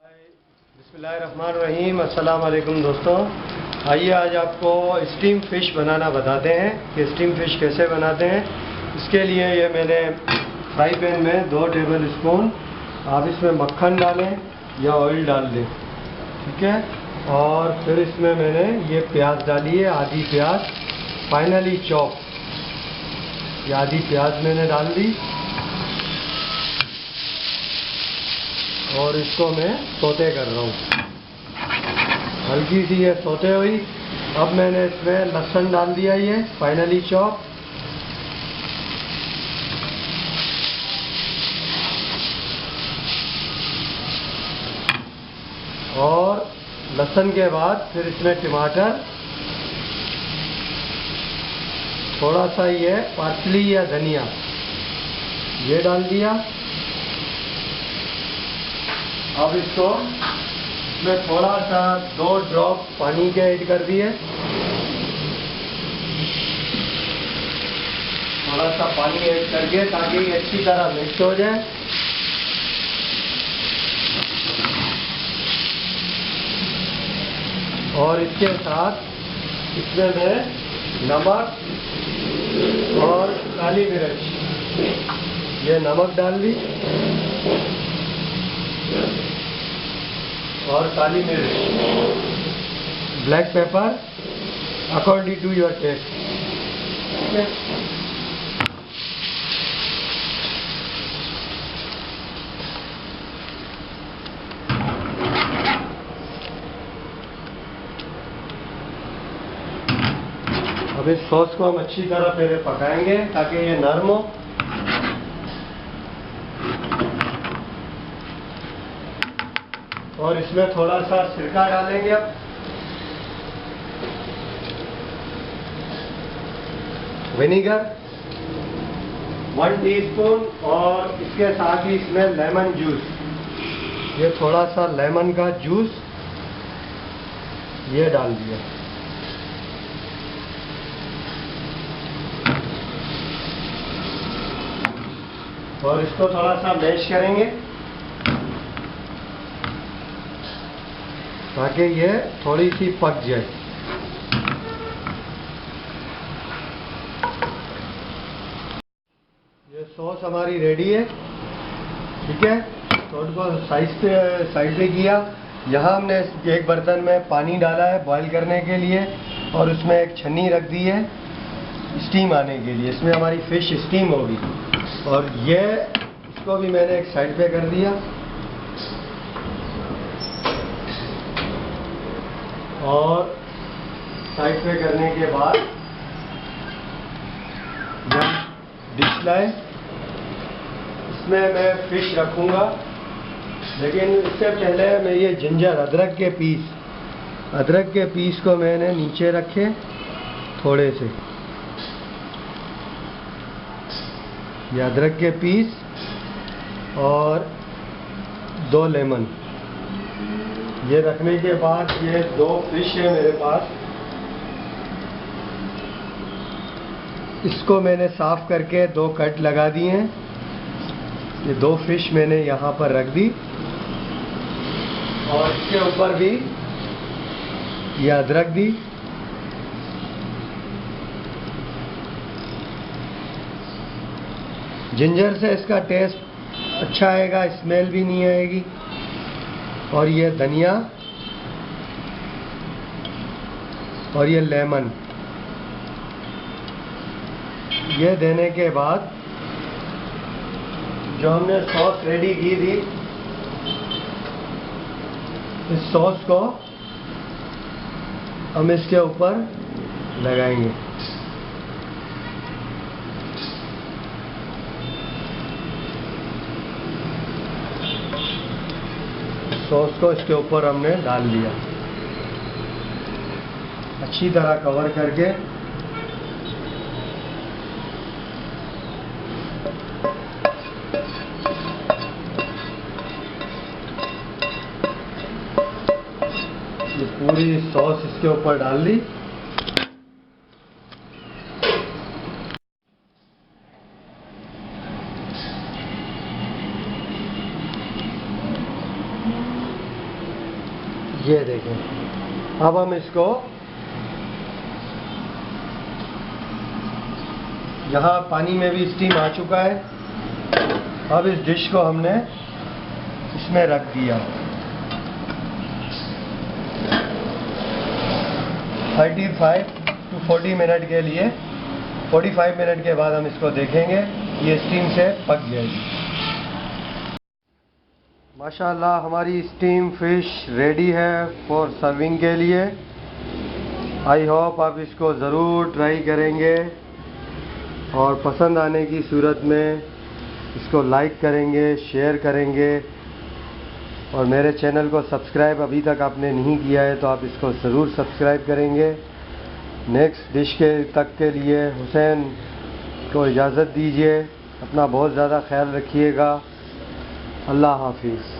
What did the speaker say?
बिस्मिल्लाहिर्रहमानिर्रहीम। अस्सलाम वालेकुम दोस्तों। आइए आज आपको स्टीम फ़िश बनाना बताते हैं कि स्टीम फ़िश कैसे बनाते हैं। इसके लिए ये मैंने फ्राई पैन में 2 टेबल स्पून आप इसमें मक्खन डालें या ऑयल डाल दें, ठीक है। और फिर इसमें मैंने ये प्याज डाली है, आधी प्याज फाइनली चॉप, ये आधी प्याज मैंने डाल दी और इसको मैं सौते कर रहा हूँ। हल्की सी ये सौते हुई। अब मैंने इसमें लहसुन डाल दिया, ये फाइनली चॉप, और लहसुन के बाद फिर इसमें टमाटर, थोड़ा सा ये पार्सली या धनिया ये डाल दिया। अब इसको इसमें थोड़ा सा 2 ड्रॉप पानी के ऐड कर दिए, थोड़ा सा पानी ऐड करके ताकि ये अच्छी तरह मिक्स हो जाए। और इसके साथ इसमें मैं नमक और काली मिर्च, ये नमक डाल दी और काली मिर्च, black pepper according to your taste, ठीक है। अब इस सॉस को हम अच्छी तरह पहले पकाएंगे ताकि ये नरम हो। और इसमें थोड़ा सा सिरका डालेंगे अब, विनीगर 1 टीस्पून, और इसके साथ ही इसमें लेमन जूस, ये थोड़ा सा लेमन का जूस ये डाल दिया। और इसको थोड़ा सा मैश करेंगे ताकि ये थोड़ी सी पक जाए। ये सॉस हमारी रेडी है, ठीक है। तो उनको साइड पे किया। यहाँ हमने एक बर्तन में पानी डाला है बॉईल करने के लिए, और उसमें एक छन्नी रख दी है स्टीम आने के लिए। इसमें हमारी फ़िश स्टीम होगी। और ये इसको भी मैंने एक साइड पे कर दिया। और साइड पे करने के बाद डिश लाए, इसमें मैं फ़िश रखूँगा, लेकिन इससे पहले मैं ये जिंजर अदरक के पीस को मैंने नीचे रखे थोड़े से, ये अदरक के पीस और 2 लेमन, ये रखने के बाद ये 2 फिश है मेरे पास, इसको मैंने साफ करके 2 कट लगा दिए हैं। ये 2 फिश मैंने यहाँ पर रख दी, और इसके ऊपर भी ये अदरक दी। जिंजर से इसका टेस्ट अच्छा आएगा, स्मेल भी नहीं आएगी। और ये धनिया और ये लेमन, ये देने के बाद जो हमने सॉस रेडी की थी, इस सॉस को हम इसके ऊपर लगाएंगे। सॉस को इसके ऊपर हमने डाल दिया, अच्छी तरह कवर करके। ये पूरी सॉस इसके ऊपर डाल दी। ये देखें, अब हम इसको यहाँ पानी में भी स्टीम आ चुका है। अब इस डिश को हमने इसमें रख दिया। 35 to 40 मिनट के लिए, 45 मिनट के बाद हम इसको देखेंगे ये स्टीम से पक जाएगी। माशाल्लाह हमारी स्टीम फिश रेडी है फॉर सर्विंग के लिए। आई होप आप इसको ज़रूर ट्राई करेंगे और पसंद आने की सूरत में इसको लाइक करेंगे, शेयर करेंगे और मेरे चैनल को सब्सक्राइब अभी तक आपने नहीं किया है तो आप इसको ज़रूर सब्सक्राइब करेंगे। नेक्स्ट डिश के लिए हुसैन को इजाज़त दीजिए। अपना बहुत ज़्यादा ख्याल रखिएगा। अल्लाह हाफिज़।